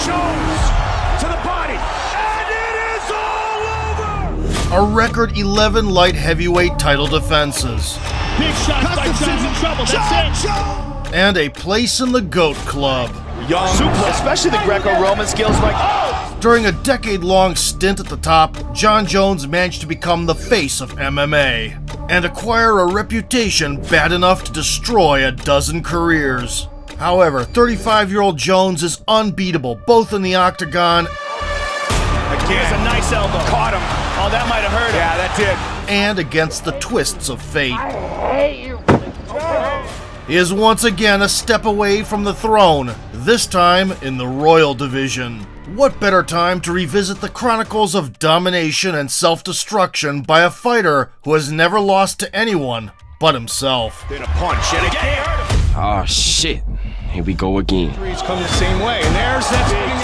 Jones to the body. And it is all over! A record 11 light heavyweight title defenses. Big shots by Jones in trouble. That's it. And a place in the GOAT Club. Young, especially the Greco-Roman skills like... During a decade-long stint at the top, Jon Jones managed to become the face of MMA and acquire a reputation bad enough to destroy a dozen careers. However, 35-year-old Jones is unbeatable both in the octagon. Here's a nice elbow. Caught him. Oh, that might have hurt him. Yeah, that did. And against the twists of fate. I hate you. He is once again a step away from the throne, this time in the Royal Division. What better time to revisit the chronicles of domination and self-destruction by a fighter who has never lost to anyone but himself. Then a punch and again. Oh shit, here we go again. Threes come the same way, and there's that spinning.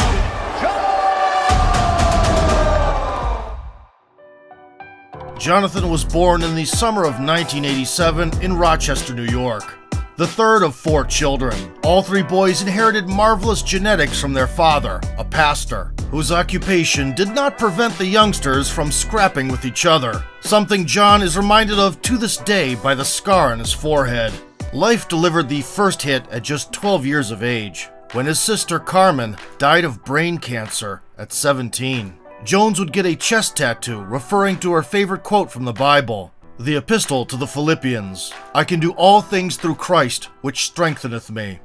Jonathan was born in the summer of 1987 in Rochester, New York. The third of 4 children. All 3 boys inherited marvelous genetics from their father, a pastor, whose occupation did not prevent the youngsters from scrapping with each other, something Jon is reminded of to this day by the scar on his forehead. Life delivered the first hit at just 12 years of age, when his sister Carmen died of brain cancer at 17. Jones would get a chest tattoo referring to her favorite quote from the Bible, the Epistle to the Philippians, "I can do all things through Christ, which strengtheneth me."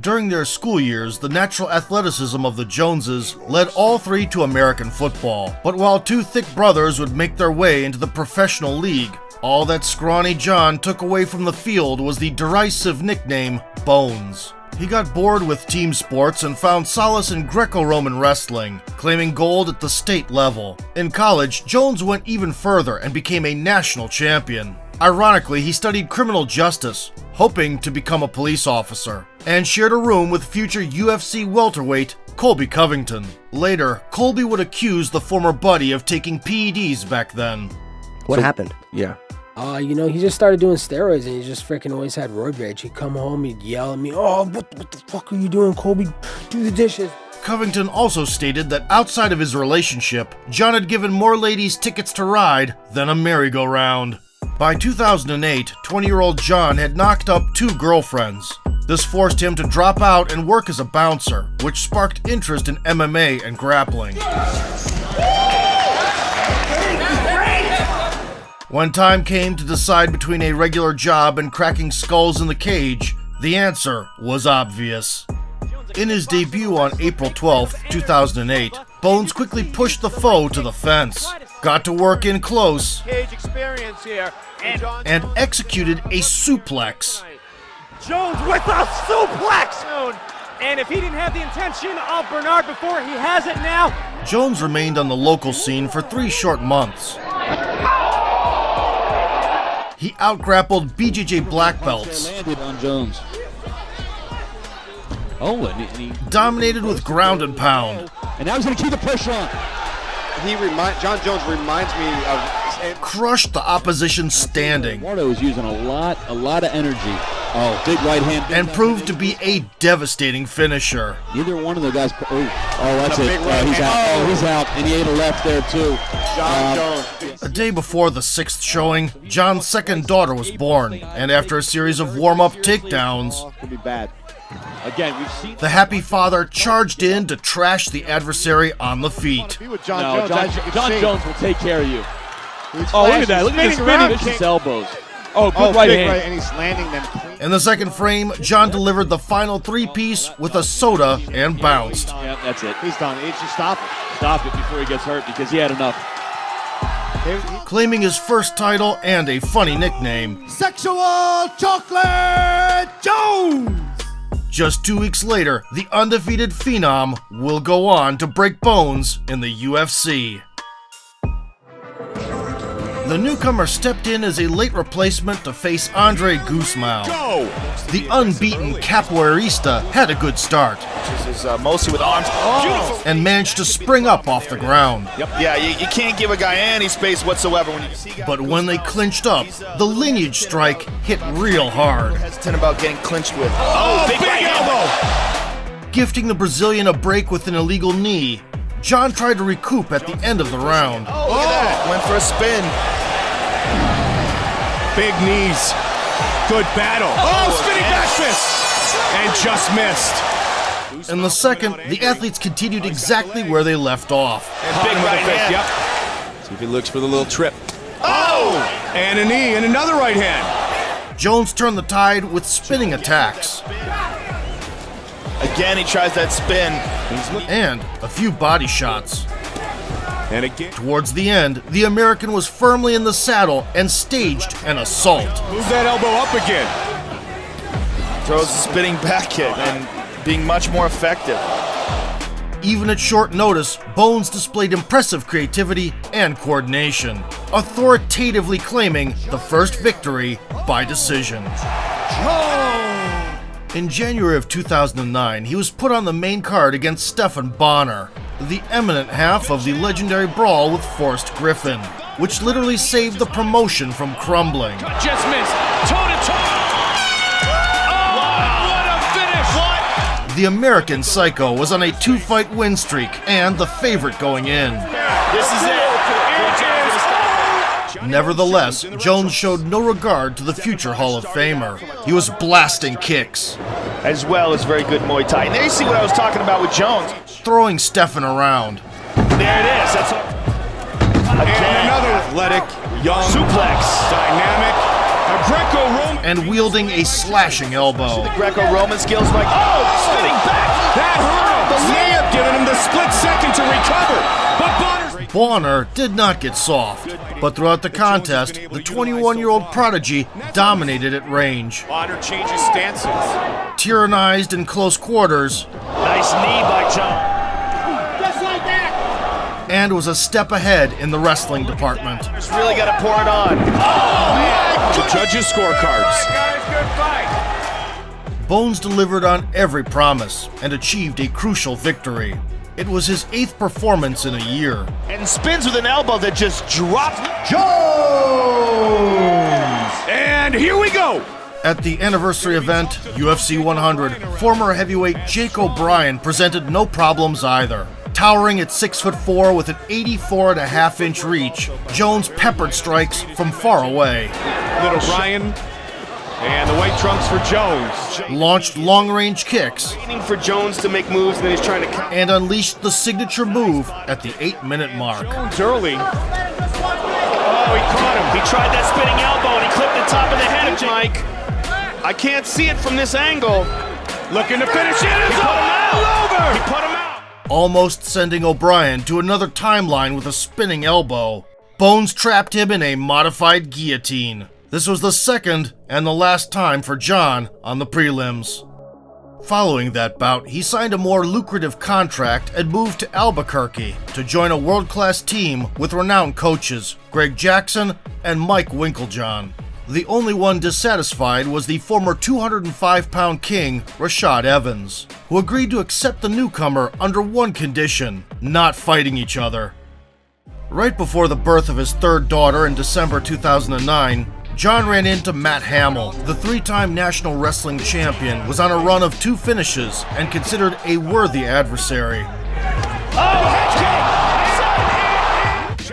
During their school years, the natural athleticism of the Joneses led all 3 to American football. But while 2 thick brothers would make their way into the professional league, all that scrawny Jon took away from the field was the derisive nickname Bones. He got bored with team sports and found solace in Greco-Roman wrestling, claiming gold at the state level. In college, Jones went even further and became a national champion. Ironically, he studied criminal justice, hoping to become a police officer, and shared a room with future UFC welterweight Colby Covington. Later, Colby would accuse the former buddy of taking PEDs back then. What happened? Yeah. He just started doing steroids and he just freaking always had roid rage. He'd come home, he'd yell at me, "Oh, what the fuck are you doing, Colby? Do the dishes." Covington also stated that outside of his relationship, Jon had given more ladies tickets to ride than a merry-go-round. By 2008, 20-year-old Jon had knocked up 2 girlfriends. This forced him to drop out and work as a bouncer, which sparked interest in MMA and grappling. When time came to decide between a regular job and cracking skulls in the cage, the answer was obvious. In his debut on April 12, 2008, Bones quickly pushed the foe to the fence, got to work in close, and executed a suplex. Jones with a suplex! And if he didn't have the intention of Bernard before, he has it now. Jones remained on the local scene for 3 short months. He out-grappled BJJ black belts, Landed on Jones. Oh, and he dominated with ground and pound, and now he's going to keep the pressure on. Jon Jones reminds me of... crushed the opposition standing, Eduardo was using a lot of energy. Oh, big right hand. and proved to be a devastating finisher. Neither one of the guys. That's it. He's out. He's out, and he ate a left there too. Jon Jones. A day before the 6th showing, Jon's second daughter was born, and after a series of warm-up takedowns, Could be bad. Again, we've seen. the happy father charged in to trash the adversary on the feet. Jon Jones will take care of you. Oh, look at that. Look at this spinning vicious elbows. Oh, good right hand. And he's landing them clean. In the second frame, Jon delivered the final 3-piece with a soda and bounced. Yeah, that's it. He's done. He should stop it. Stop it before he gets hurt because he had enough. Claiming his first title and a funny nickname. Sexual Chocolate Jones! Just 2 weeks later, the undefeated Phenom will go on to break bones in the UFC. The newcomer stepped in as a late replacement to face Andre Guzmão. The unbeaten capoeirista had a good start. This is mostly with arms. Beautiful. And managed to spring up off the ground. Yeah, you can't give a guy any space whatsoever when you see guys. But when they clinched up, the lineage strike hit real hard. Hesitant about getting clinched with. Oh, big elbow! Gifting the Brazilian a break with an illegal knee, John tried to recoup at the end of the round. Oh, look at that. Went for a spin. Big knees. Good battle. Oh, spinning back fist. And just missed. In the second, the athletes continued exactly where they left off. And big right hand. Yep. See if he looks for the little trip. Oh! And a knee and another right hand. Jones turned the tide with spinning attacks. Again, he tries that spin. And a few body shots. And again. Towards the end, the American was firmly in the saddle and staged an assault. Move that elbow up again. Throws a spinning back kick and being much more effective. Even at short notice, Bones displayed impressive creativity and coordination, authoritatively claiming the first victory by decision. In January of 2009, he was put on the main card against Stephan Bonnar, the eminent half of the legendary brawl with Forrest Griffin, which literally saved the promotion from crumbling. Just missed. Toe-to-toe. The American Psycho was on a 2-fight win streak and the favorite going in. This is it. Nevertheless, Jones showed no regard to the future Hall of Famer. He was blasting kicks, As well as very good Muay Thai. And there you see what I was talking about with Jones. throwing Stephan around, There it is. That's all. And Again. another athletic, young, Suplex. dynamic, a Greco-Roman. and wielding a slashing elbow. Greco-Roman skills like, oh, spinning back. That hurt him. May have given him the split second to recover. But Bonner's Bonnar did not get soft, but throughout the contest, the 21-year-old prodigy dominated at range. Bonner changes stances. Tyrannized in close quarters, Nice knee by John. and was a step ahead in the wrestling department. Just really got to pour it on. The judges' scorecards. Bones delivered on every promise and achieved a crucial victory. It was his 8th performance in a year. And spins with an elbow that just dropped. And here we go. At the anniversary event, UFC 100, former heavyweight Jake O'Brien presented no problems either. Towering at 6'4" with an 84.5-inch reach, Jones peppered strikes from far away. Little Ryan. And the white trunks for Jones. Launched long-range kicks, Waiting for Jones to make moves, and then he's trying to count. and unleashed the signature move at the 8-minute mark. Jones early. Oh, he caught him. He tried that spinning elbow, and he clipped the top of the head of Mike. I can't see it from this angle. Looking to finish it. He It's put him out. all over. He put him out. Almost sending O'Brien to another timeline with a spinning elbow. Bones trapped him in a modified guillotine. This was the second and the last time for John on the prelims. Following that bout, he signed a more lucrative contract and moved to Albuquerque to join a world-class team with renowned coaches Greg Jackson and Mike Winklejohn. The only one dissatisfied was the former 205-pound king, Rashad Evans, who agreed to accept the newcomer under one condition: not fighting each other. Right before the birth of his third daughter in December 2009, John ran into Matt Hamill. The 3-time national wrestling champion was on a run of 2 finishes and considered a worthy adversary.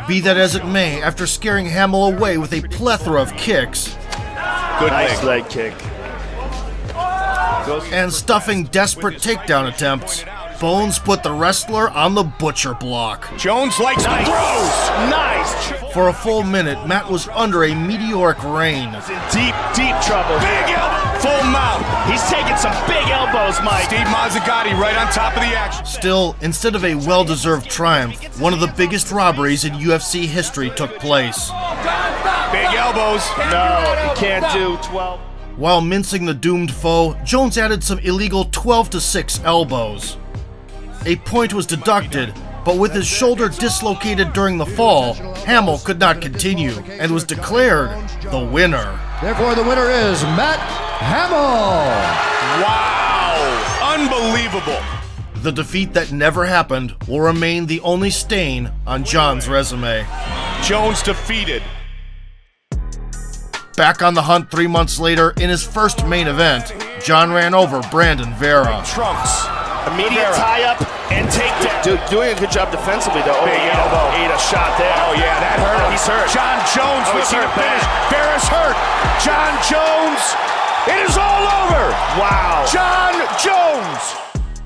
Be that as it may, after scaring Hamill away with a plethora of kicks Good Nice leg. leg kick. and stuffing desperate takedown attempts, Bones put the wrestler on the butcher block. Jones likes the throws. Nice. For a full minute, Matt was under a meteoric rain. He's in deep, deep trouble. Big elbow. Full mount. He's taking some big elbows, Mike. Steve Mazzagatti right on top of the action. Still, instead of a well-deserved triumph, one of the biggest robberies in UFC history took place. Big elbows. No, you can't do 12. While mincing the doomed foe, Jones added some illegal 12-6 elbows. A point was deducted, but with his shoulder dislocated during the fall, Hamill could not continue and was declared the winner. Therefore, the winner is Matt Hamill. Wow. Unbelievable. The defeat that never happened will remain the only stain on John's resume. Jones defeated. Back on the hunt 3 months later, in his first main event, John ran over Brandon Vera. Trunks. Immediate tie-up and takedown. Doing a good job defensively, though. Big elbow. Ate a shot there. Oh, yeah, that hurt him. He's hurt. John Jones he's looking to hurt finish. bad. Ferris hurt. John Jones. It is all over. Wow. John Jones.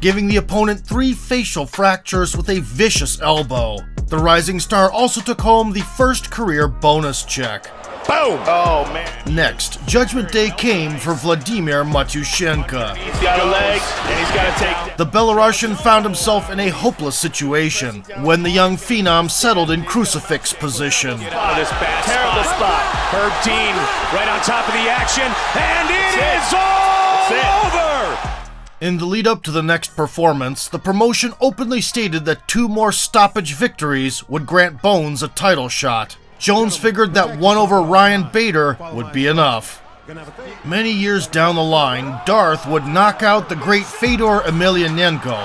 Giving the opponent 3 facial fractures with a vicious elbow. The Rising Star also took home the first career bonus check. Boom. Oh, man. Next, Judgment Day came for Vladimir Matyushenko. He's got a leg, and he's got to take. The Belarusian found himself in a hopeless situation when the young phenom settled in crucifix position. Out of this bad terrible spot. Herb Dean right on top of the action, and it is all over. In the lead up to the next performance, the promotion openly stated that 2 more stoppage victories would grant Bones a title shot. Jones figured that one over Ryan Bader would be enough. Many years down the line, Darth would knock out the great Fedor Emelianenko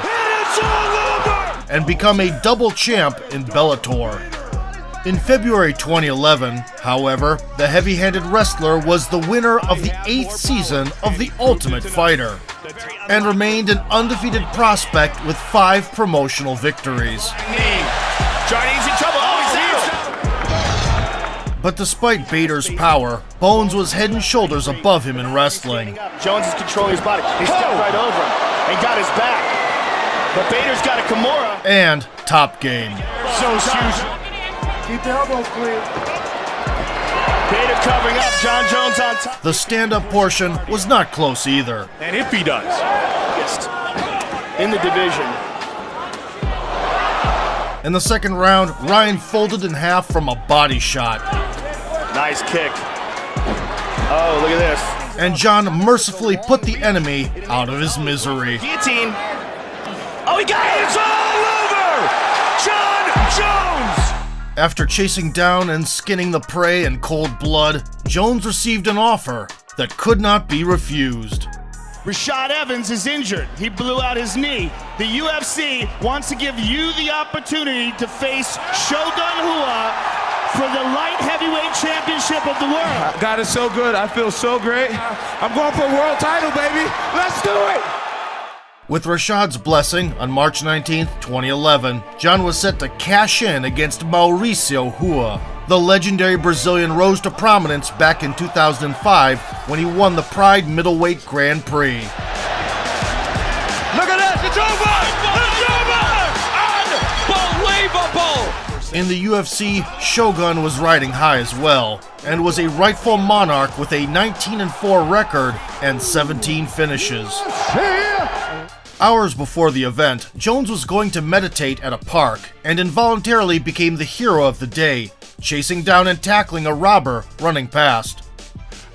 and become a double champ in Bellator. In February 2011, however, the heavy-handed wrestler was the winner of the 8th season of The Ultimate Fighter and remained an undefeated prospect with 5 promotional victories. Johnny's in trouble. Oh, he's out. But despite Bader's power, Bones was head and shoulders above him in wrestling. Jones is controlling his body. He stepped right over him and got his back. But Bader's got a Kimura. And top game. So huge. Keep the elbows clean. Bader covering up. John Jones on top. The stand-up portion was not close either. And if he does. In the division. In the second round, Ryan folded in half from a body shot. Nice kick. Oh, look at this. And John mercifully put the enemy out of his misery. Guillotine. Oh, he got it. It's all over. John Jones. After chasing down and skinning the prey in cold blood, Jones received an offer that could not be refused. Rashad Evans is injured. He blew out his knee. The UFC wants to give you the opportunity to face Shogun Rua for the light heavyweight championship of the world. God is so good. I feel so great. I'm going for a world title, baby. Let's do it. With Rashad's blessing, on March 19, 2011, John was set to cash in against Mauricio Rua. The legendary Brazilian rose to prominence back in 2005 when he won the Pride Middleweight Grand Prix. Look at this. It's over. It's over. Unbelievable. In the UFC, Shogun was riding high as well, and was a rightful monarch with a 19-4 record and 17 finishes. Hours before the event, Jones was going to meditate at a park and involuntarily became the hero of the day, chasing down and tackling a robber running past.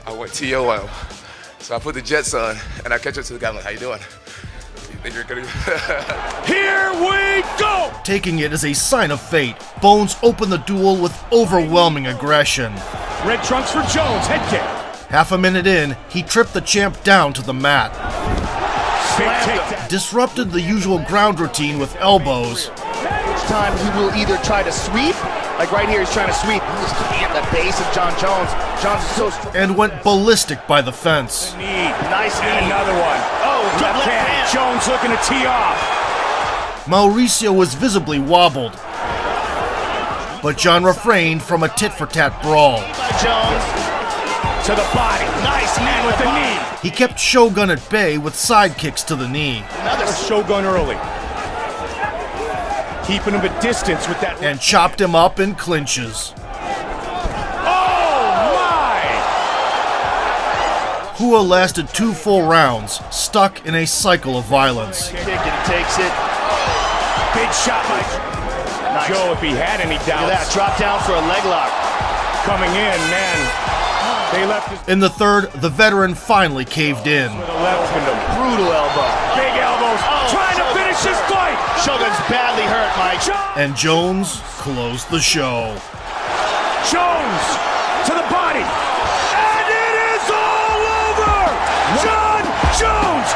I went TOM. So I put the Jets on and I catch up to the guy. I'm like, how you doing? You think you're gonna Here we go! Taking it as a sign of fate, Bones opened the duel with overwhelming aggression. Red trunks for Jones, head kick. Half a minute in, he tripped the champ down to the mat. Big takedown. Disrupted the usual ground routine with elbows. Each time he will either try to sweep, like right here he's trying to sweep. He's keeping at the base of John Jones. Jones is so strong. And went ballistic by the fence. Knee. Nice And knee. another one. Oh, good Left left hand. hand. Jones looking to tee off. Mauricio was visibly wobbled, but John refrained from a tit-for-tat brawl. Jones. To the body. Nice knee And with the knee. He kept Shogun at bay with side kicks to the knee, Another Shogun early. Keeping him at distance with that. and chopped him up in clinches. Oh my! Rua lasted 2 full rounds, stuck in a cycle of violence. Kick and he takes it. Big shot by Nice. Joe if he had any Look at that. doubts. Drop down for a leg lock. Coming in, man. They left his In the third, the veteran finally caved in. with a left window. Brutal elbow. Big elbows. Trying to finish this fight. Shogun's badly hurt, Mike. And Jones closed the show. Jones to the body. And it is all over. John Jones.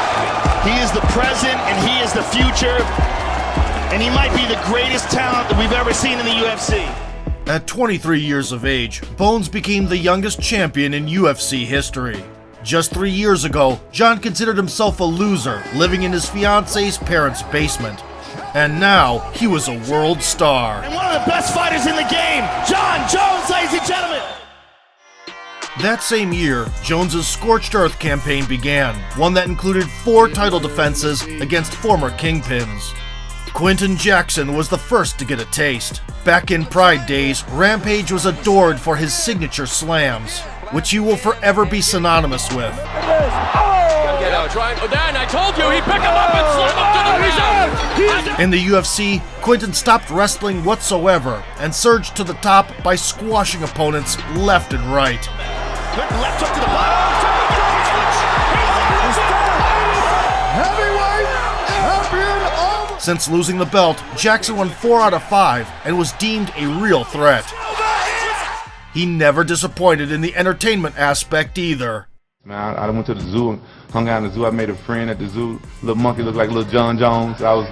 He is the present and he is the future. And he might be the greatest talent that we've ever seen in the UFC. At 23 years of age, Bones became the youngest champion in UFC history. Just 3 years ago, John considered himself a loser, living in his fiance's parents' basement. And now, he was a world star. And one of the best fighters in the game, Jon Jones, ladies and gentlemen. That same year, Jones's Scorched Earth campaign began, one that included 4 title defenses against former kingpins. Quinton Jackson was the first to get a taste. Back in Pride days, Rampage was adored for his signature slams, which he will forever be synonymous with. I told you, he picked him up and slammed him to the ground. In the UFC, Quinton stopped wrestling whatsoever and surged to the top by squashing opponents left and right. Left hook to the bottom. Since losing the belt, Jackson won 4 out of 5 and was deemed a real threat. He never disappointed in the entertainment aspect either. Man, I went to the zoo and hung out in the zoo. I made a friend at the zoo. Little monkey looked like little Jon Jones. I was.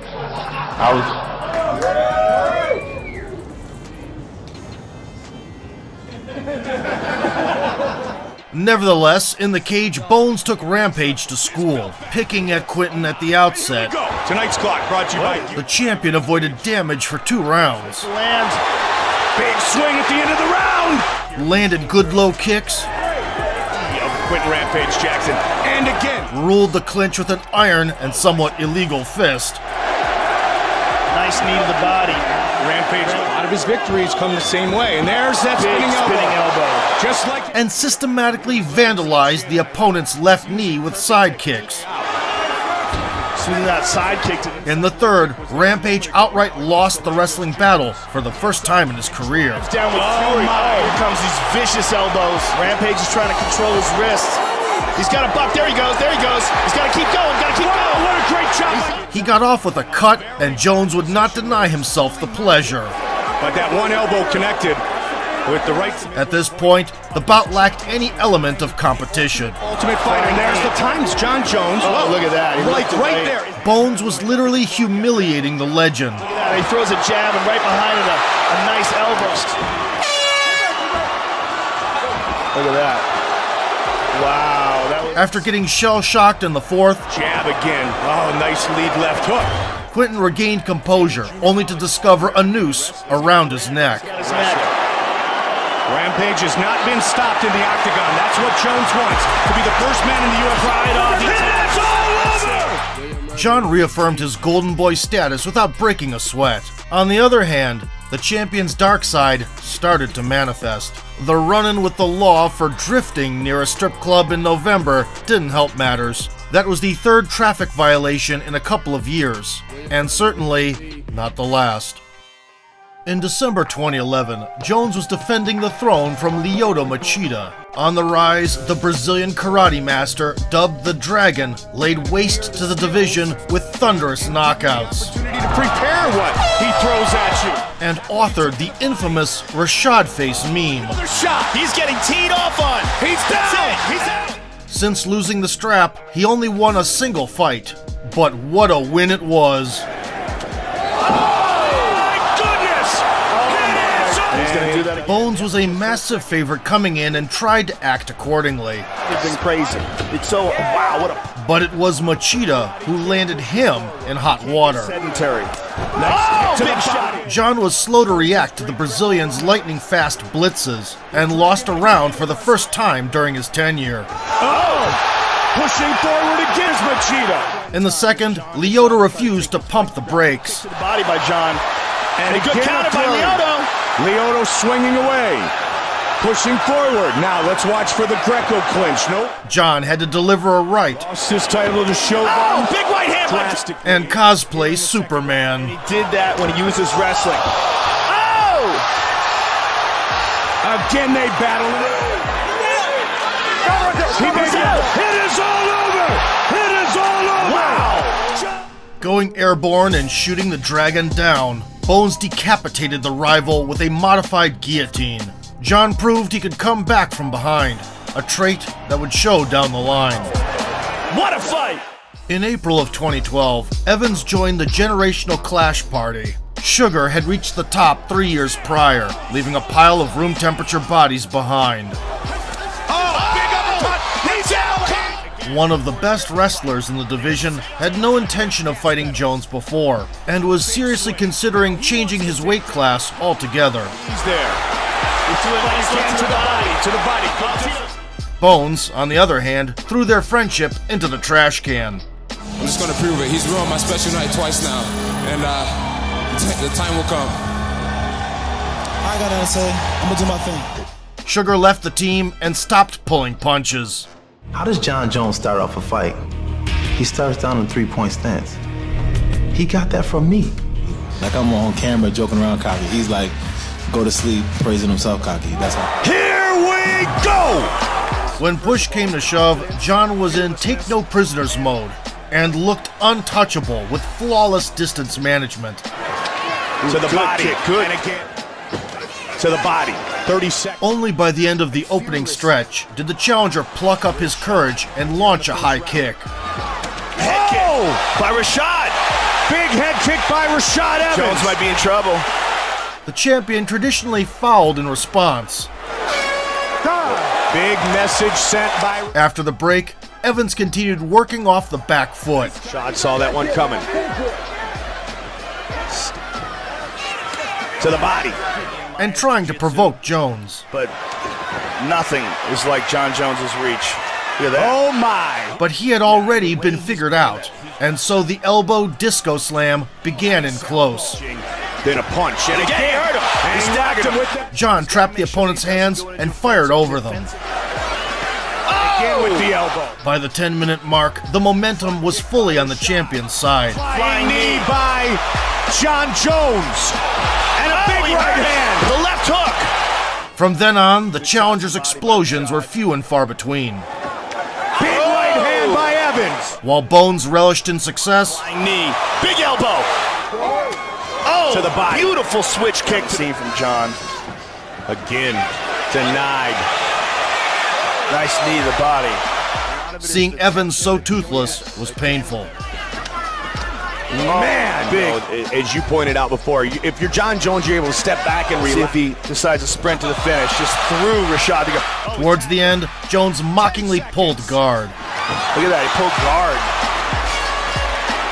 Nevertheless, in the cage, Bones took Rampage to school, picking at Quinton at the outset. Tonight's clock brought to you by... The champion avoided damage for 2 rounds. Lands. Big swing at the end of the round. Landed good low kicks. Quinton Rampage Jackson. And again. Ruled the clinch with an iron and somewhat illegal fist. Nice knee to the body. Rampage, a lot of his victories come the same way. And there's that spinning elbow. Just like... And systematically vandalized the opponent's left knee with side kicks. Swinging that side kick to In the third, Rampage outright lost the wrestling battle for the first time in his career. down with fury. Here comes these vicious elbows. Rampage is trying to control his wrists. He's got a buck. There he goes. There he goes. He's got to keep going. Got to keep going. What a great job. He got off with a cut, and Jones would not deny himself the pleasure. But that one elbow connected with the right. At this point, the bout lacked any element of competition. Ultimate Fighter, and there's the times. Jon Jones. Oh, look at that. Right there. Bones was literally humiliating the legend. Look at that. He throws a jab, and right behind it, a nice elbow. Look at that. Wow. That was... After getting shell-shocked in the fourth, Jab again. Oh, nice lead left hook. Quinton regained composure, only to discover a noose around his neck. Rampage has not been stopped in the octagon. That's what Jones wants, to be the first man in the UFC. It's all over! John reaffirmed his golden boy status without breaking a sweat. On the other hand, the champion's dark side started to manifest. The run-in with the law for drifting near a strip club in November didn't help matters. That was the 3rd traffic violation in a couple of years, and certainly not the last. In December 2011, Jones was defending the throne from Lyoto Machida. On the rise, the Brazilian karate master, dubbed the Dragon, laid waste to the division with thunderous knockouts. Opportunity to prepare what he throws at you. And authored the infamous Rashad Face meme. Another shot. He's getting teed off on. He's down. That's it. He's out. Since losing the strap, he only won a single fight. But what a win it was. Bones was a massive favorite coming in and tried to act accordingly. It's been crazy. It's so, wow, what a... But it was Machida who landed him in hot water. Sedentary. Nice big shot. John was slow to react to the Brazilian's lightning-fast blitzes and lost a round for the first time during his tenure. Oh! Pushing forward against Machida. In the second, Lyoto refused to pump the brakes. To the body by John. And a good counter by Lyoto. Lyoto swinging away, pushing forward. Now let's watch for the Greco clinch. Nope. John had to deliver a right. Lost his title to Shogun. Oh, big right hand. And cosplay Superman. He did that when he used his wrestling. Oh! Again they battle. It is all over. It is all over. Wow. Going airborne and shooting the Dragon down, Bones decapitated the rival with a modified guillotine. John proved he could come back from behind, a trait that would show down the line. What a fight! In April of 2012, Evans joined the Generational Clash Party. Sugar had reached the top 3 years prior, leaving a pile of room temperature bodies behind. Oh, big uppercut! He's out! one of the best wrestlers in the division, had no intention of fighting Jones before, and was seriously considering changing his weight class altogether. He's there. To the body. Bones, on the other hand, threw their friendship into the trash can. I'm just going to prove it. He's ruined my special night twice now, and the time will come. I got nothing to say. I'm going to do my thing. Sugar left the team and stopped pulling punches. How does John Jones start off a fight? He starts down in 3-point stance. He got that from me. Like I'm on camera joking around cocky. He's like, go to sleep, praising himself cocky. That's how. Here we go! When push came to shove, John was in take no prisoners mode and looked untouchable with flawless distance management. To the body. Good. And again. To the body. 30 seconds. Only by the end of the opening stretch did the challenger pluck up his courage and launch a high kick. Head kick by Rashad. Big head kick by Rashad Evans. Jones might be in trouble. The champion traditionally fouled in response. Big message sent by... After the break, Evans continued working off the back foot. Rashad saw that one coming. To the body. And trying to provoke Jones. But nothing is like John Jones's reach. Look at that. Oh my! But he had already been figured out, and so the elbow disco slam began in close. Then a punch, and again he hurt him. And he stacked him with them. John trapped the opponent's hands and fired over them. Again with the elbow. By the 10-minute mark, the momentum was fully on the champion's side. Flying knee by John Jones. And a big right hand. The left hook. From then on, the challenger's explosions were few and far between. Big right hand by Evans. While Bones relished in success, Flying knee. Big elbow. Oh, to the body. Beautiful switch kick seen from John. Again, denied. Nice knee to the body. seeing Evans so toothless was painful. Man, big. As you pointed out before, if you're John Jones, you're able to step back and see if he decides to sprint to the finish. Just through Rashad to go. Towards the end, Jones mockingly pulled guard. Look at that, he pulled guard.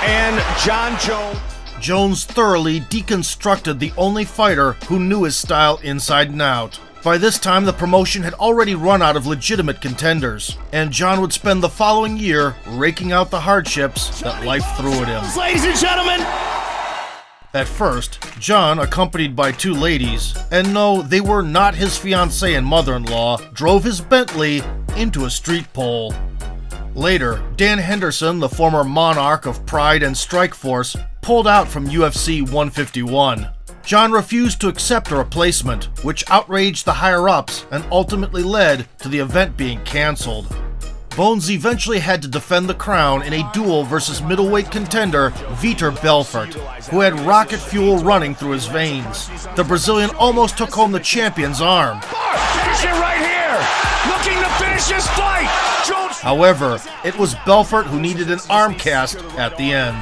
And John Jones thoroughly deconstructed the only fighter who knew his style inside and out. By this time, the promotion had already run out of legitimate contenders, and John would spend the following year raking out the hardships that life threw at him. Ladies and gentlemen! At first, John, accompanied by two ladies, and no, they were not his fiancée and mother-in-law, drove his Bentley into a street pole. Later, Dan Henderson, the former monarch of Pride and Strikeforce, pulled out from UFC 151. John refused to accept a replacement, which outraged the higher-ups and ultimately led to the event being cancelled. Bones eventually had to defend the crown in a duel versus middleweight contender Vitor Belfort, who had rocket fuel running through his veins. The Brazilian almost took home the champion's arm. Finish it right here! Looking to finish this fight! Jones. However, it was Belfort who needed an arm cast at the end.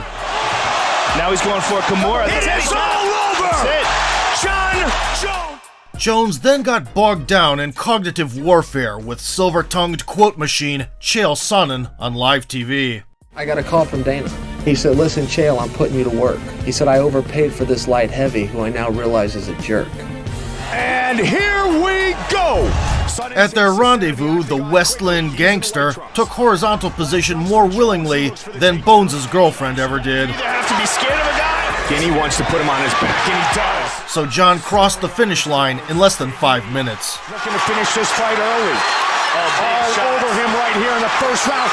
Now he's going for a Kimura. It's all over! That's it. John Jones! Jones then got bogged down in cognitive warfare with silver-tongued quote machine Chael Sonnen on live TV. I got a call from Dana. He said, "Listen, Chael, I'm putting you to work." He said, "I overpaid for this light heavy, who I now realize is a jerk." And here we go! At their rendezvous, the Westland gangster took horizontal position more willingly than Bones' girlfriend ever did. You have to be scared of a guy? Kenny wants to put him on his back, and he does. So John crossed the finish line in less than 5 minutes. Looking to finish this fight early. All over him right here in the first round.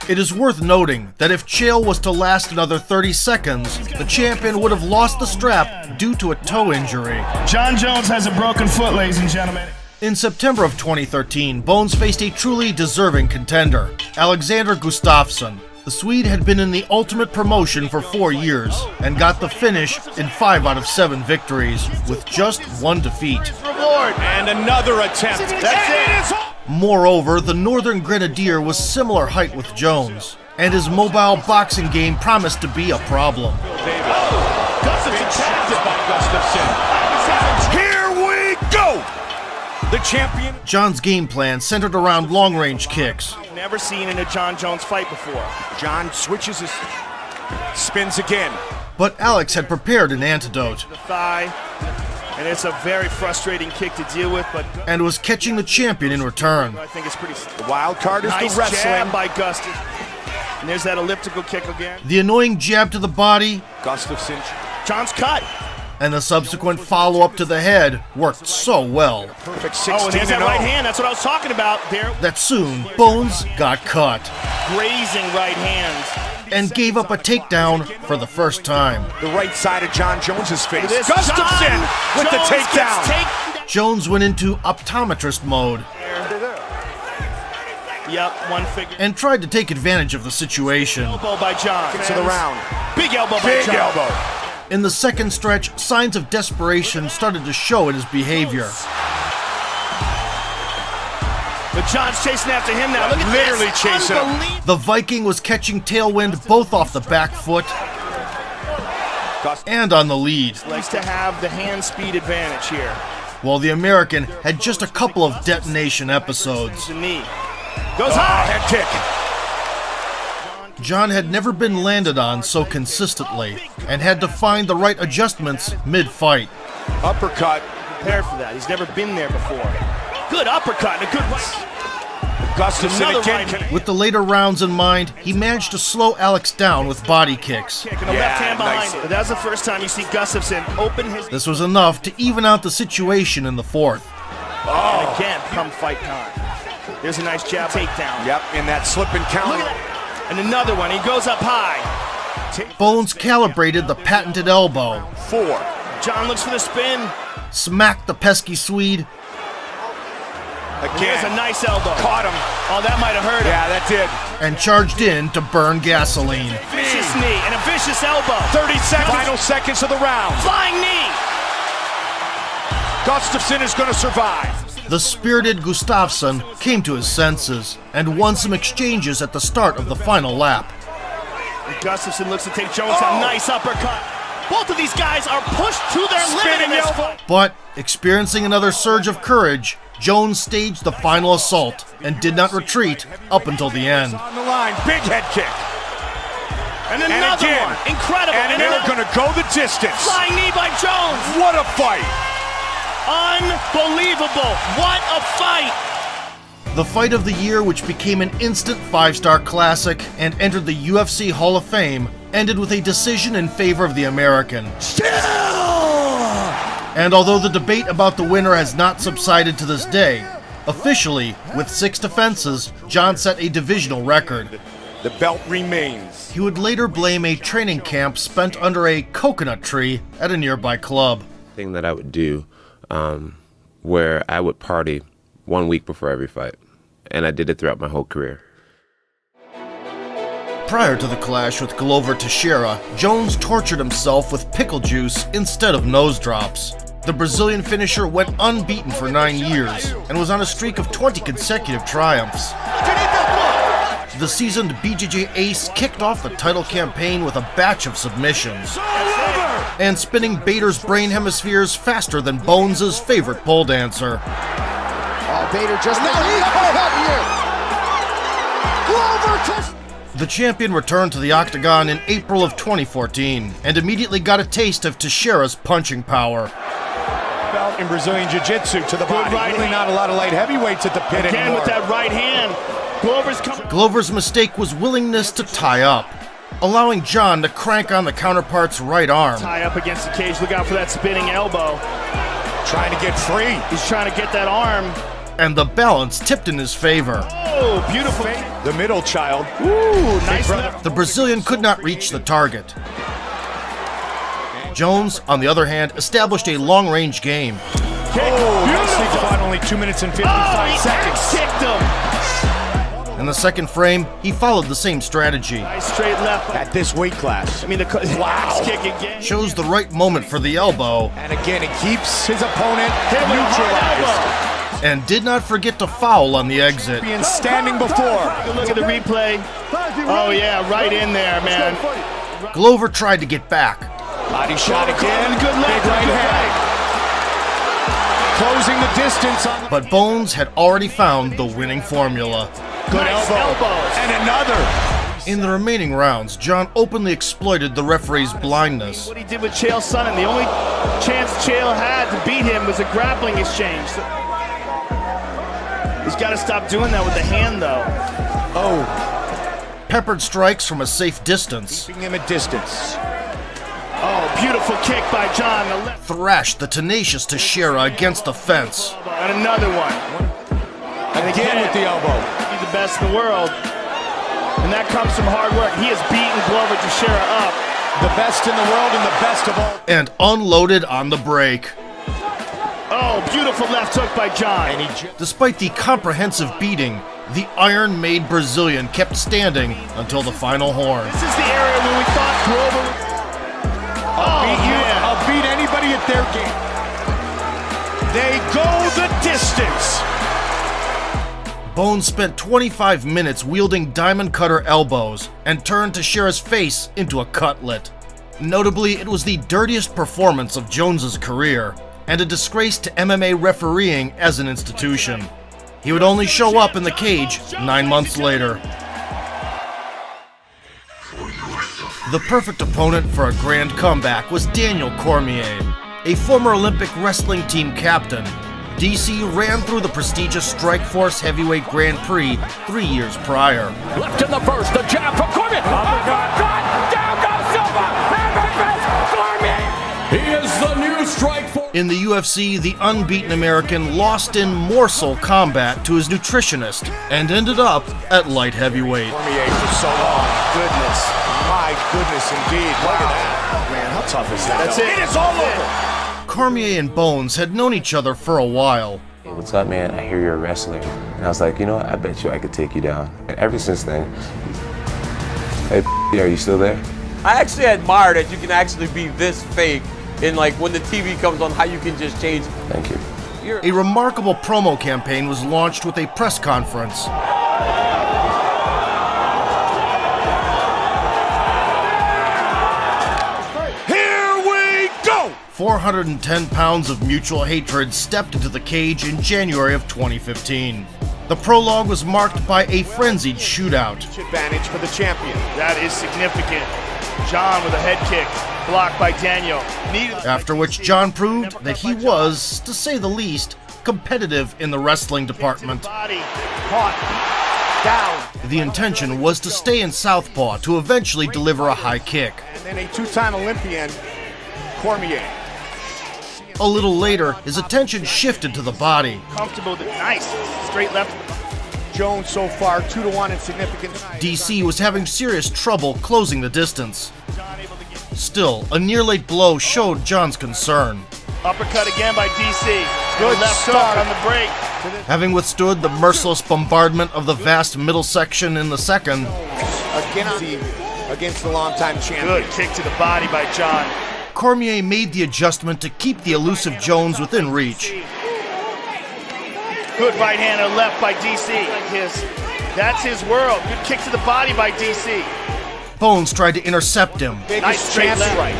It is worth noting that if Chael was to last another 30 seconds, the champion would have lost the strap due to a toe injury. John Jones has a broken foot, ladies and gentlemen. In September of 2013, Bones faced a truly deserving contender, Alexander Gustafsson. The Swede had been in the Ultimate promotion for 4 years and got the finish in 5 out of 7 victories, with just 1 defeat. Reward and another attempt. That's it. Moreover, the Northern Grenadier was similar height with Jones, and his mobile boxing game promised to be a problem. Here we go! The champion. John's game plan centered around long-range kicks, Never seen in a John Jones fight before. John switches his, spins again. But Alex had prepared an antidote. The thigh, and it's a very frustrating kick to deal with, but and was catching the champion in return. I think it's pretty. The wild card is nice the wrestling. Jab by Gustafson. And there's that elliptical kick again. The annoying jab to the body. Gustafson. John's cut. And the subsequent follow-up to the head worked so well. Perfect 16 and there's that right hand. That's what I was talking about there. That soon Bones got cut. Grazing right hand. And gave up a takedown for the first time. The right side of John Jones's face. Gustafson with the takedown. Jones went into optometrist mode. Yep, one figure. And tried to take advantage of the situation. Elbow by John. To the round. Big elbow by John. Big elbow. In the second stretch, signs of desperation started to show in his behavior. But John's chasing after him now. Look at literally this. Chasing him. The Viking was catching tailwind both off the back foot and on the lead. Likes to have the hand speed advantage here. While the American had just a couple of detonation episodes. The knee. Goes high. Head kick. John had never been landed on so consistently and had to find the right adjustments mid-fight. Uppercut. Prepared for that. He's never been there before. Good uppercut and a good right. Gustafson again. Right. With the later rounds in mind, he managed to slow Alex down with body kicks. Kick and a left hand behind it. But that's the first time you see Gustafson open his... This was enough to even out the situation in the fourth. And again, come fight time. There's a nice jab takedown. Yep, in that slip and counter. Look at that. And another one. He goes up high. Bones calibrated the patented elbow. 4. John looks for the spin. Smacked the pesky Swede. Again. There's a nice elbow. Caught him. Oh, that might have hurt him. Yeah, that did. And charged in to burn gasoline. Vicious knee and a vicious elbow. 30 seconds. Final seconds of the round. Flying knee. Gustafson is going to survive. The spirited Gustafsson came to his senses and won some exchanges at the start of the final lap. And Gustafson looks to take Jones a nice uppercut. Both of these guys are pushed to their limit in this fight. But, experiencing another surge of courage, Jones staged the final assault and did not retreat up until the end. On the line, big head kick. And another one, incredible. And they're going to go the distance. Flying knee by Jones. What a fight. Unbelievable. What a fight. The fight of the year, which became an instant 5-star classic and entered the UFC Hall of Fame, ended with a decision in favor of the American. And although the debate about the winner has not subsided to this day, officially, with 6 defenses, John set a divisional record. The belt remains. He would later blame a training camp spent under a coconut tree at a nearby club. Thing that I would do where I would party 1 week before every fight, and I did it throughout my whole career. Prior to the clash with Glover Teixeira, Jones tortured himself with pickle juice instead of nose drops. The Brazilian finisher went unbeaten for 9 years and was on a streak of 20 consecutive triumphs. The seasoned BJJ ace kicked off the title campaign with a batch of submissions and spinning Bader's brain hemispheres faster than Bones' favorite pole dancer. Oh, Bader just The champion returned to the octagon in April of 2014 and immediately got a taste of Teixeira's punching power. Belt in Brazilian Jiu-Jitsu to the body. Right really not a lot of light heavyweights at the pit Again anymore. with that right hand. Glover's mistake was willingness to tie up, allowing John to crank on the counterpart's right arm. Tie up against the cage. Look out for that spinning elbow. Trying to get free. He's trying to get that arm. And the balance tipped in his favor. Oh, beautiful. The middle child. Ooh, nice. The Brazilian could not reach the target. Jones, on the other hand, established a long-range game. Nicely done. Only 2 minutes and 55 seconds. Kicked him. In the second frame, he followed the same strategy. Nice straight left. At this weight class. I mean, the axe kick again. Chose the right moment for the elbow. And again, it keeps his opponent neutralized. And did not forget to foul on the exit. Being standing before. Look at the replay. Oh, yeah, right in there, man. Glover tried to get back. Body shot again. Good left. Big right hand. Closing the distance on But Bones had already found the winning formula. Good elbow. And another. In the remaining rounds, John openly exploited the referee's blindness. What he did with Chael Sonnen, the only chance Chael had to beat him was a grappling exchange. He's got to stop doing that with the hand, though. Oh. Peppered strikes from a safe distance. Keeping him at distance. Oh, beautiful kick by John. The left. Thrashed the tenacious Teixeira against the fence. And another one. And again with the elbow. He's the best in the world. And that comes from hard work. He has beaten Glover Teixeira up. The best in the world and the best of all. And unloaded on the break. Oh, beautiful left hook by John. Despite the comprehensive beating, the iron-made Brazilian kept standing until the final horn. This is the area where we thought Glover... I'll beat anybody at their game. They go the distance. Bones spent 25 minutes wielding diamond cutter elbows and turned Teixeira's face into a cutlet. Notably, it was the dirtiest performance of Jones's career and a disgrace to MMA refereeing as an institution. He would only show up in the cage 9 months later. The perfect opponent for a grand comeback was Daniel Cormier, a former Olympic wrestling team captain. DC ran through the prestigious Strikeforce Heavyweight Grand Prix 3 years prior. Left in the first, the jab from Cormier. Down goes Silva. Cormier. He is the new Strikeforce. In the UFC, the unbeaten American lost in morsel combat to his nutritionist and ended up at light heavyweight. Cormier for so long. Goodness. My goodness indeed. Look at that. Man, how tough is that? That's it. It is all over. Cormier and Bones had known each other for a while. Hey, what's up, man? I hear you're a wrestler. And I was like, you know what? I bet you I could take you down. And ever since then, hey, are you still there? I actually admire that you can actually be this fake and like when the TV comes on, how you can just change. Thank you. A remarkable promo campaign was launched with a press conference. Here we go! 410 pounds of mutual hatred stepped into the cage in January of 2015. The prologue was marked by a frenzied shootout. Advantage for the champion. That is significant. John with a head kick, blocked by Daniel. After which John proved that he was, to say the least, competitive in the wrestling department. The intention was to stay in southpaw to eventually deliver a high kick. And then a two-time Olympian, Cormier. A little later, his attention shifted to the body. Comfortable, nice, straight left. Jones so far 2-1 in significance. DC was having serious trouble closing the distance. Still, a near-late blow showed John's concern. Uppercut again by DC. Good left start hook on the break. Having withstood the merciless bombardment of the vast middle section in the second, against the longtime champion. Good kick to the body by John. Cormier made the adjustment to keep the elusive Jones within reach. Good right hand and left by DC. That's his world. Good kick to the body by DC. Bones tried to intercept him. Nice straight left. Right.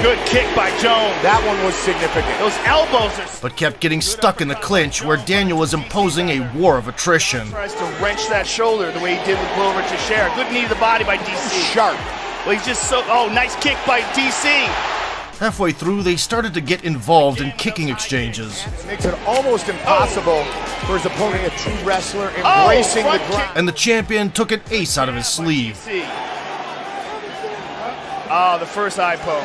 Good kick by Jones. That one was significant. Those elbows are... But kept getting stuck in the clinch where Daniel was imposing a war of attrition. Tries to wrench that shoulder the way he did with Glover Teixeira. Good knee to the body by DC. Sharp. Well, he's just so... Oh, nice kick by DC. Halfway through, they started to get involved in kicking exchanges. It makes it almost impossible for his opponent, a true wrestler, embracing the ground. And the champion took an ace out of his sleeve. Oh, the first eye poke.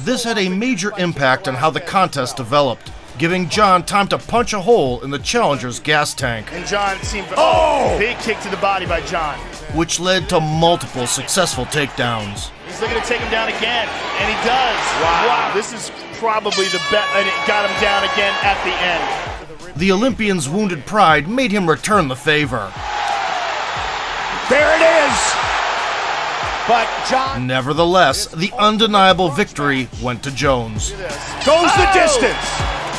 This had a major impact on how the contest developed, giving John time to punch a hole in the challenger's gas tank. And John seemed... Oh! Big kick to the body by John. Which led to multiple successful takedowns. He's looking to take him down again, and he does. Wow. This is probably the best, and it got him down again at the end. The Olympian's wounded pride made him return the favor. There it is! But John... Nevertheless, the undeniable victory went to Jones. Goes the distance!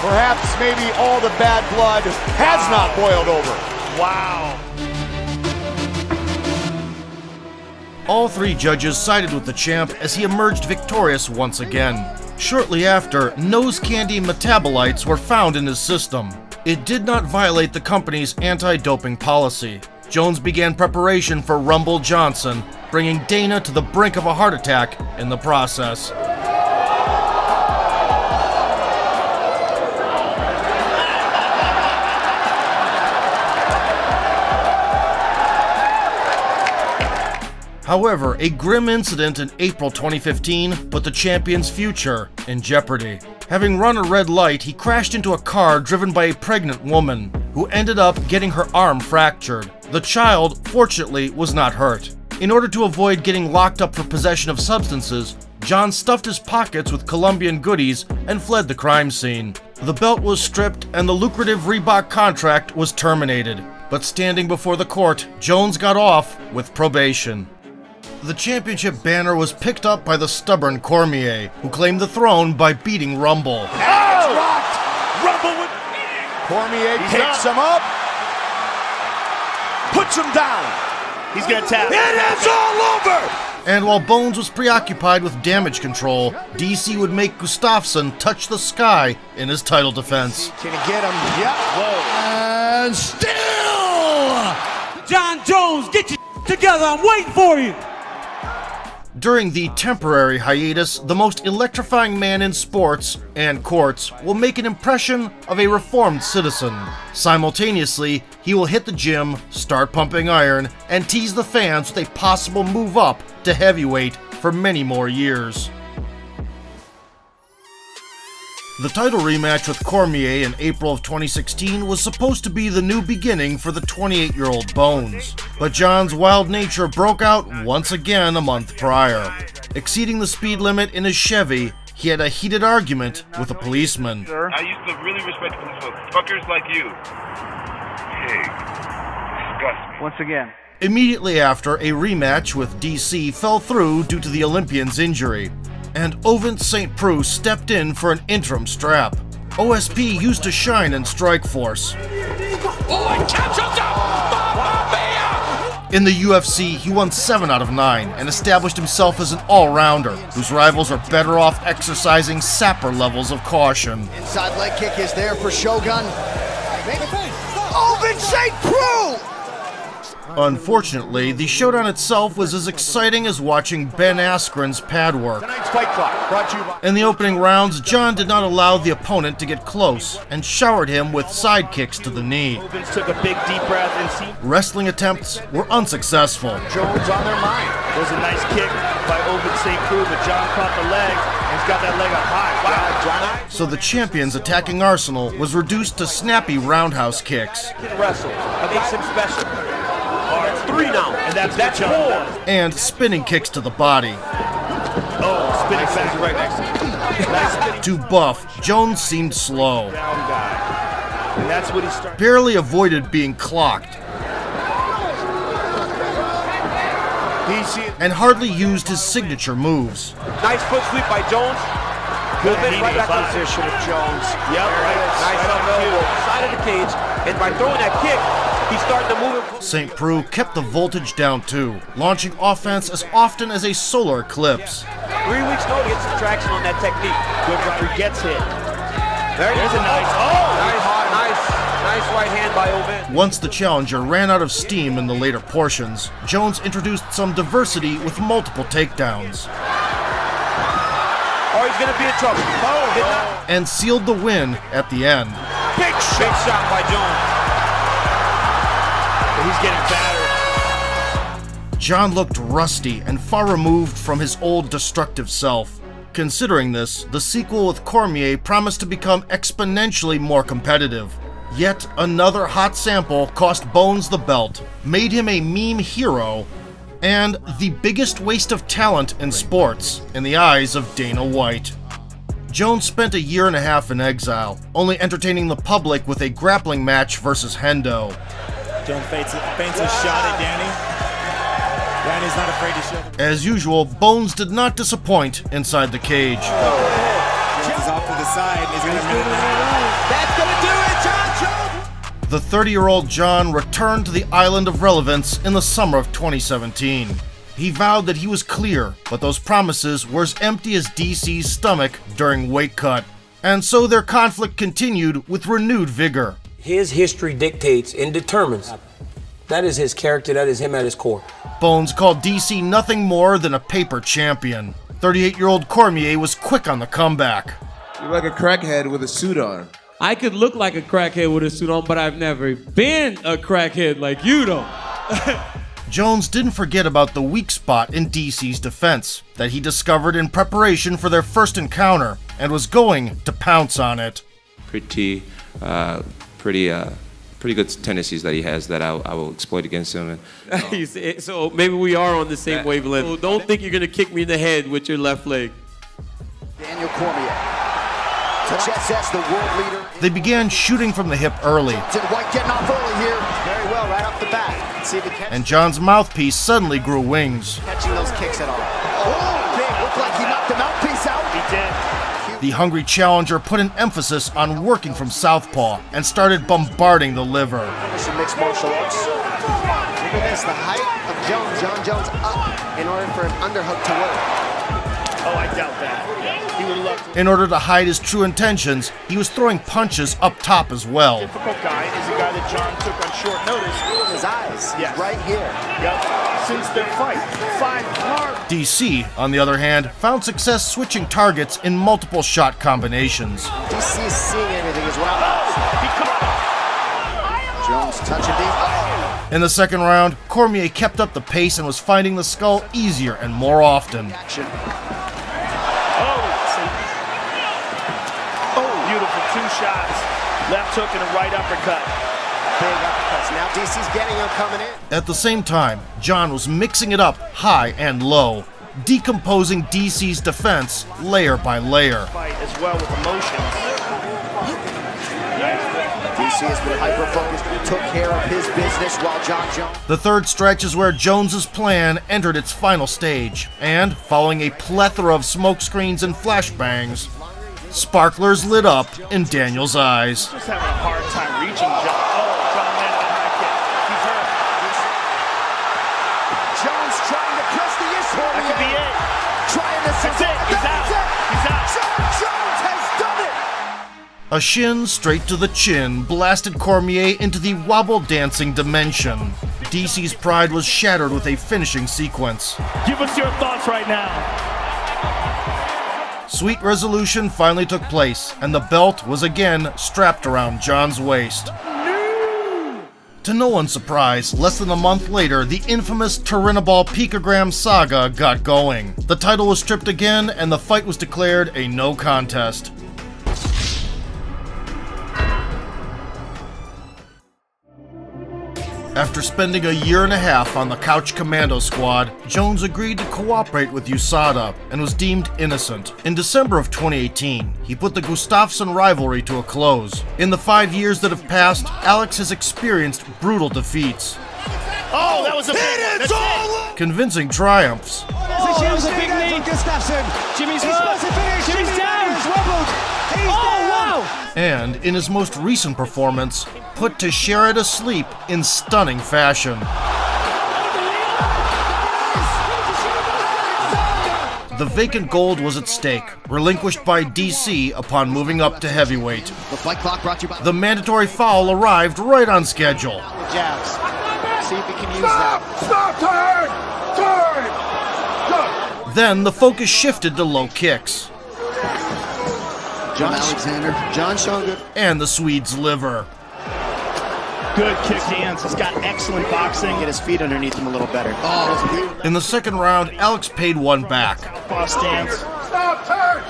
Perhaps maybe all the bad blood has not boiled over. Wow. All three judges sided with the champ as he emerged victorious once again. Shortly after, nose candy metabolites were found in his system. It did not violate the company's anti-doping policy. Jones began preparation for Rumble Johnson, bringing Dana to the brink of a heart attack in the process. However, a grim incident in April 2015 put the champion's future in jeopardy. Having run a red light, he crashed into a car driven by a pregnant woman, who ended up getting her arm fractured. The child, fortunately, was not hurt. In order to avoid getting locked up for possession of substances, John stuffed his pockets with Colombian goodies and fled the crime scene. The belt was stripped and the lucrative Reebok contract was terminated. But standing before the court, Jones got off with probation. The championship banner was picked up by the stubborn Cormier, who claimed the throne by beating Rumble. And it's rocked. Rumble with Cormier picks him up, puts him down. He's gonna tap. It is all over. And while Bones was preoccupied with damage control, DC would make Gustafsson touch the sky in his title defense. Can he get him? Yep. And still, John Jones, get your together. I'm waiting for you. During the temporary hiatus, the most electrifying man in sports and courts will make an impression of a reformed citizen. Simultaneously, he will hit the gym, start pumping iron, and tease the fans with a possible move up to heavyweight for many more years. The title rematch with Cormier in April of 2016 was supposed to be the new beginning for the 28-year-old Bones, but John's wild nature broke out once again a month prior. Exceeding the speed limit in his Chevy, he had a heated argument with a policeman. I used to really respect police folks. Fuckers like you. Hey, disgust me. Once again. Immediately after, a rematch with DC fell through due to the Olympian's injury, and Ovin St. Preux stepped in for an interim strap. OSP used to shine in Strikeforce. In the UFC, he won 7 out of 9 and established himself as an all-rounder, whose rivals are better off exercising sapper levels of caution. Inside leg kick is there for Shogun. Ovin St. Preux! Unfortunately, the showdown itself was as exciting as watching Ben Askren's pad work. Tonight's Fight Clock brought to you by... In the opening rounds, John did not allow the opponent to get close and showered him with side kicks to the knee. Ovins took a big deep breath and see. Wrestling attempts were unsuccessful. Jones on their mind. There's a nice kick by Ovin St. Preux, but John caught the leg and he's got that leg up high. Wow, John. So the champion's attacking arsenal was reduced to snappy roundhouse kicks. Can wrestle. That makes him special. That's 3 now. And that's 4. And spinning kicks to the body. Oh, spinning back right next to him. To Buff, Jones seemed slow. Down guy. And that's what he started. Barely avoided being clocked. And hardly used his signature moves. Nice foot sweep by Jones. Good right back position of Jones. Yep, nice elbow, side of the cage. And by throwing that kick, he started to move it. St. Preux kept the voltage down too, launching offense as often as a solar eclipse. 3 weeks ago to get some traction on that technique. Good runner gets hit. There's a nice right hand by Ovin. Once the challenger ran out of steam in the later portions, Jones introduced some diversity with multiple takedowns. Oh, he's gonna be in trouble. And sealed the win at the end. Big shot by Jones. He's getting battered. John looked rusty and far removed from his old destructive self. Considering this, the sequel with Cormier promised to become exponentially more competitive. Yet another hot sample cost Bones the belt, made him a meme hero, and the biggest waste of talent in sports in the eyes of Dana White. Jones spent a year and a half in exile, only entertaining the public with a grappling match versus Hendo. Jones feints a shot at Danny. Danny's not afraid to show. As usual, Bones did not disappoint inside the cage. Jones is off to the side. He's got a minute now. That's gonna do it, John Jones! The 30-year-old John returned to the island of relevance in the summer of 2017. He vowed that he was clear, but those promises were as empty as DC's stomach during weight cut. And so their conflict continued with renewed vigor. His history dictates and determines. That is his character, that is him at his core. Bones called DC nothing more than a paper champion. 38-year-old Cormier was quick on the comeback. You're like a crackhead with a suit on. I could look like a crackhead with a suit on, but I've never been a crackhead like you, though. Jones didn't forget about the weak spot in DC's defense that he discovered in preparation for their first encounter and was going to pounce on it. Pretty good tendencies that he has that I will exploit against him. And, So maybe we are on the same wavelength. So don't think you're going to kick me in the head with your left leg. Daniel Cormier. That's the world leader. They began shooting from the hip early, White getting off early here. Very well, right off the bat. Let's see if he catches. and John's mouthpiece suddenly grew wings. Catching those kicks at all. Oh, big. Looked like he knocked the mouthpiece out. He did. The hungry challenger put an emphasis on working from southpaw and started bombarding the liver. Some mixed martial arts. Look at this, the height of Jones. John Jones up in order for an underhook to work. Oh, I doubt that. He would love to. In order to hide his true intentions, he was throwing punches up top as well. Difficult guy is a guy that John took on short notice. His eyes, Yes. right here. Yep. Since their fight, 5 hard. DC, on the other hand, found success switching targets in multiple shot combinations. DC is seeing everything as well. Jones touching deep. Oh. In the second round, Cormier kept up the pace and was finding the skull easier and more often. Action. Beautiful 2 shots. Left hook and a right uppercut. Big uppercuts. Now DC's getting him coming in. At the same time, John was mixing it up high and low, decomposing DC's defense layer by layer. Fight as well with emotions. DC has been hyper-focused, took care of his business while John Jones. The third stretch is where Jones's plan entered its final stage, and following a plethora of smokescreens and flashbangs, sparklers lit up in Daniel's eyes. Just having a hard time reaching John. Oh, John landed a high kick. He's hurt. Jones trying to press the issue. That could be it. Trying to That's it. He's out. He's out. John Jones has done it. A shin straight to the chin blasted Cormier into the wobble dancing dimension. DC's pride was shattered with a finishing sequence. Give us your thoughts right now. Sweet resolution finally took place, and the belt was again strapped around John's waist. To no one's surprise, less than a month later, the infamous Turinabol picogram saga got going. The title was stripped again, and the fight was declared a no contest. After spending a year and a half on the Couch Commando Squad, Jones agreed to cooperate with USADA and was deemed innocent. In December of 2018, he put the Gustafsson rivalry to a close. In the 5 years that have passed, Alex has experienced brutal defeats, Oh, that was a big one. That's it. convincing triumphs, Jimmy's a big lead. Jimmy's down. Oh, wow. and in his most recent performance, put Teixeira to sleep in stunning fashion. The vacant gold was at stake, relinquished by DC upon moving up to heavyweight. The fight clock brought to you by The mandatory foul arrived right on schedule. jabs. See if he can use that. Stop! Turn! Then the focus shifted to low kicks John Alexander. John showing good. and the Swede's liver. Good kick hands. He's got excellent boxing. Get his feet underneath him a little better. Oh, In the second round, Alex paid one back. Paw stance. Stop! Turn!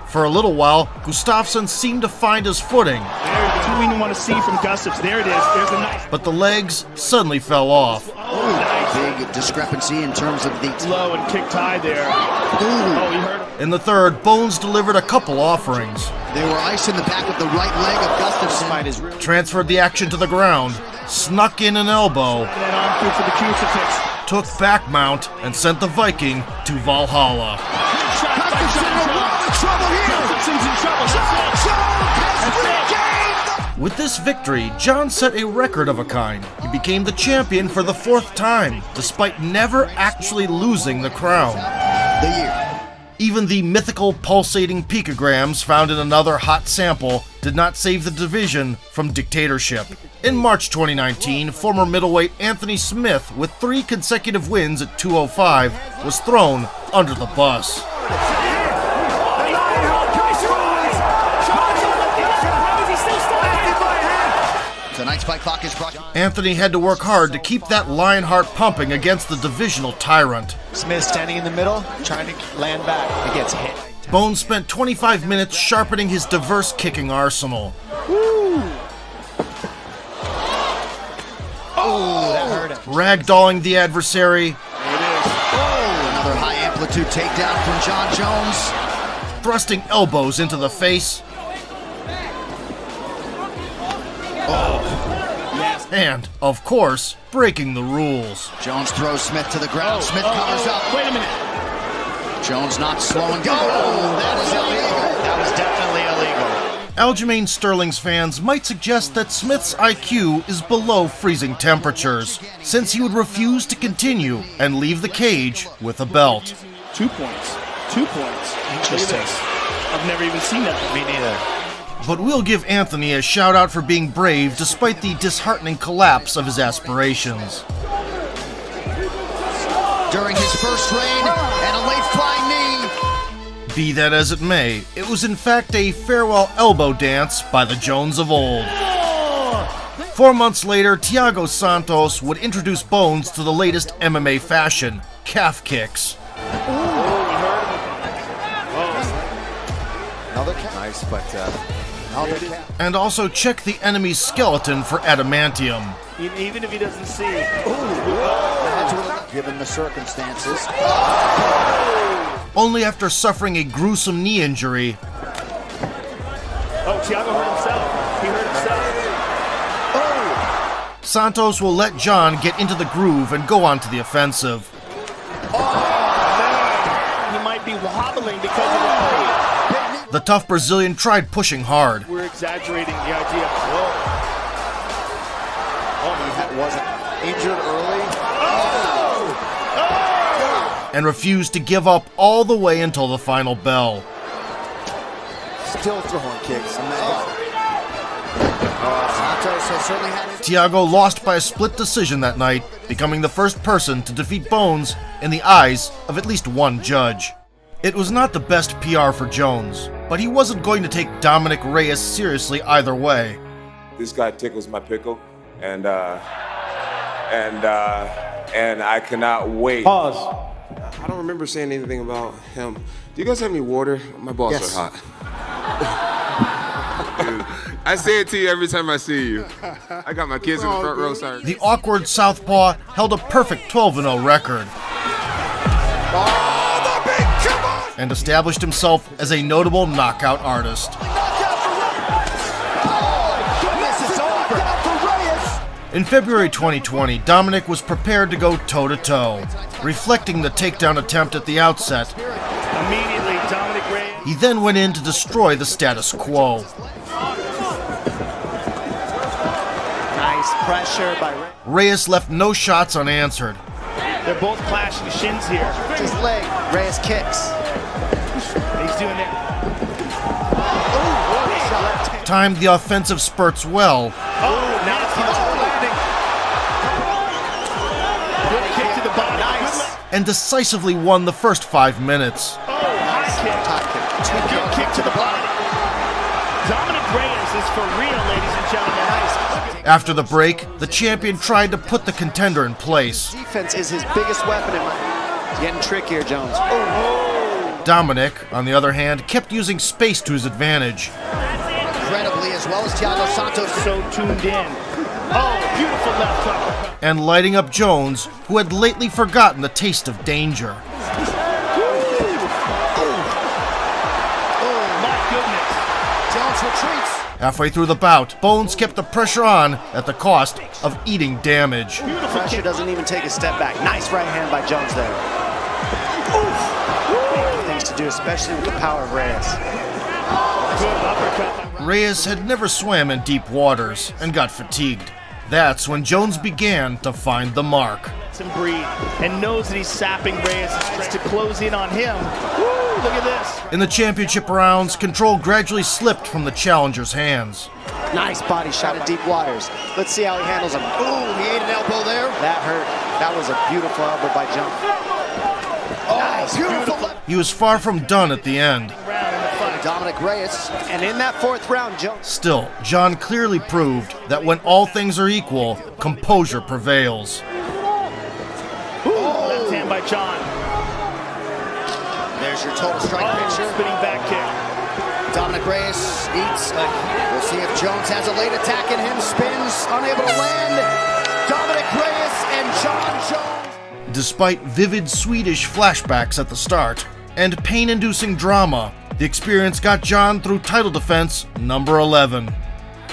For a little while, Gustafsson seemed to find his footing, That's what we want to see from Gustafsson. There it is. There's a nice but the legs suddenly fell off. big discrepancy in terms of the low and kick tie there. Oh, you heard him. In the third, Bones delivered a couple offerings, They were icing the back of the right leg of Gustafsson. transferred the action to the ground, snuck in an elbow, And then on through for the crucifix. took back mount, and sent the Viking to Valhalla. Shot by John Jones. Gustafsson's in trouble. That's it. With this victory, John set a record of a kind. He became the champion for the 4th time, despite never actually losing the crown. The year. Even the mythical pulsating picograms found in another hot sample did not save the division from dictatorship. In March 2019, former middleweight Anthony Smith, with 3 consecutive wins at 205, was thrown under the bus. Tonight's fight clock is brought. Anthony had to work hard to keep that lion heart pumping against the divisional tyrant. Smith standing in the middle, trying to land back. He gets hit. Bones spent 25 minutes sharpening his diverse kicking arsenal. Oh, that hurt him. Ragdolling the adversary. Another high amplitude takedown from John Jones. Thrusting elbows into the face. And, of course, breaking the rules. Jones throws Smith to the ground. Smith covers up. Wait a minute. Jones not slowing down. Oh, that is illegal. That was definitely illegal. Aljamain Sterling's fans might suggest that Smith's IQ is below freezing temperatures, since he would refuse to continue and leave the cage with a belt. 2 points. 2 points. Interesting. I've never even seen that. Me neither. But we'll give Anthony a shout out for being brave despite the disheartening collapse of his aspirations. During his first reign, and a late flying knee. Be that as it may, it was in fact a farewell elbow dance by the Jones of old. 4 months later, Thiago Santos would introduce Bones to the latest MMA fashion, calf kicks. Another count. Nice, but And also check the enemy's skeleton for adamantium. Even if he doesn't see. Given the circumstances. Only after suffering a gruesome knee injury. Oh, Thiago hurt himself. He hurt himself. Santos will let John get into the groove and go on to the offensive. He might be wobbling because of the pain. The tough Brazilian tried pushing hard. We're exaggerating the idea. that wasn't injured early. And refused to give up all the way until the final bell. Still throwing kicks. Santos has certainly had his... Thiago lost by a split decision that night, becoming the first person to defeat Bones in the eyes of at least one judge. It was not the best PR for Jones, but he wasn't going to take Dominic Reyes seriously either way. This guy tickles my pickle, and I cannot wait. Pause. I don't remember saying anything about him. Do you guys have any water? My balls are hot. Dude, I say it to you every time I see you. I got my kids in the front row, sorry. The awkward southpaw held a perfect 12-0 record. And established himself as a notable knockout artist. In February 2020, Dominic was prepared to go toe-to-toe, reflecting the takedown attempt at the outset. Immediately, Dominic Reyes. He then went in to destroy the status quo. Nice pressure by Reyes. Reyes left no shots unanswered. They're both clashing shins here. His leg. Reyes kicks. He's doing it. Timed the offensive spurts well. Oh, now it's landing. Good kick to the body. Nice. And decisively won the first 5 minutes. Oh, high kick. Good kick to the body. Dominic Reyes is for real, ladies and gentlemen. Nice. After the break, the champion tried to put the contender in place. Defense is his biggest weapon in my... It's getting trickier, Jones. Dominic, on the other hand, kept using space to his advantage. Incredibly, as well as Thiago Santos. So tuned in. Oh, beautiful left hook. And lighting up Jones, who had lately forgotten the taste of danger. My goodness. Jones retreats. Halfway through the bout, Bones kept the pressure on at the cost of eating damage. Beautiful pressure, doesn't even take a step back. Nice right hand by Jones there. Things to do, especially with the power of Reyes. Good uppercut. Reyes had never swam in deep waters and got fatigued. That's when Jones began to find the mark. And breathe, and knows that he's sapping Reyes' strength to close in on him. Look at this. In the championship rounds, control gradually slipped from the challenger's hands. Nice body shot at deep wires. Let's see how he handles him. Ooh, he ate an elbow there. That hurt. That was a beautiful elbow by John. Oh, nice, beautiful. He was far from done at the end. Dominic Reyes, and in that fourth round, Jones. Still, John clearly proved that when all things are equal, composure prevails. Left hand by John. There's your total strike picture. Spinning back kick. Dominic Reyes eats. We'll see if Jones has a late attack in him. Spins, unable to land. Dominic Reyes and John Jones. Despite vivid Swedish flashbacks at the start and pain-inducing drama, the experience got John through title defense number 11.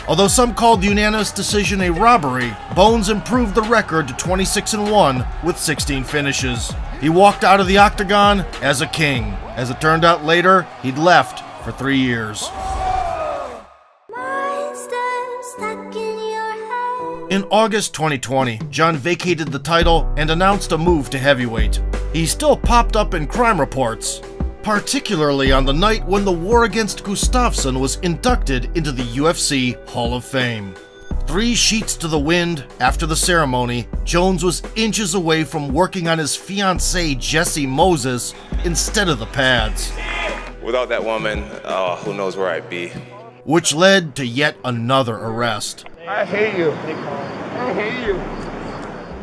Although some called the unanimous decision a robbery, Bones improved the record to 26-1 with 16 finishes. He walked out of the octagon as a king. As it turned out later, he'd left for 3 years. In August 2020, John vacated the title and announced a move to heavyweight. He still popped up in crime reports, particularly on the night when the war against Gustafsson was inducted into the UFC Hall of Fame. 3 sheets to the wind after the ceremony, Jones was inches away from working on his fiancée Jessie Moses instead of the pads. Without that woman, who knows where I'd be. Which led to yet another arrest. I hate you. I hate you.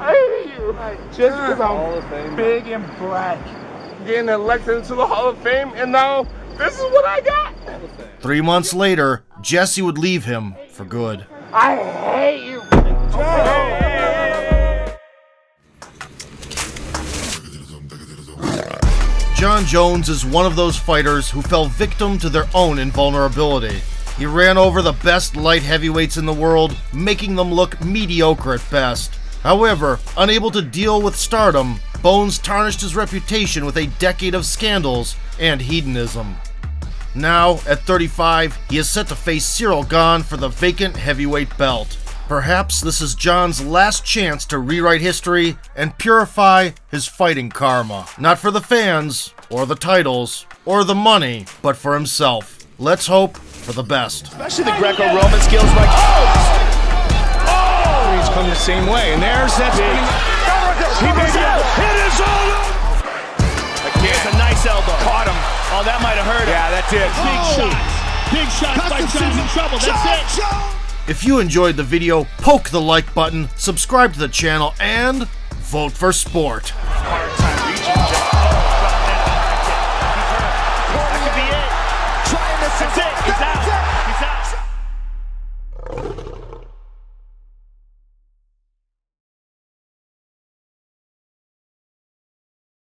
I hate you. Just because I'm big and black. Getting elected into the Hall of Fame, and now this is what I got. 3 months later, Jesse would leave him for good. I hate you. John Jones is one of those fighters who fell victim to their own invulnerability. He ran over the best light heavyweights in the world, making them look mediocre at best. However, unable to deal with stardom, Bones tarnished his reputation with a decade of scandals and hedonism. Now, at 35, he is set to face Cyril Gane for the vacant heavyweight belt. Perhaps this is John's last chance to rewrite history and purify his fighting karma. Not for the fans, or the titles, or the money, but for himself. Let's hope for the best. Especially the Greco-Roman skills like... Oh! He's come the same way, and there's that spinning... He goes out! It is all over! Again, a nice elbow. Caught him. Oh, that might have hurt him. Yeah, that did. Big shots by John's in trouble. That's it. If you enjoyed the video, poke the like button, subscribe to the channel, and vote for sport. Hard time reaching John. That could be it. That's it.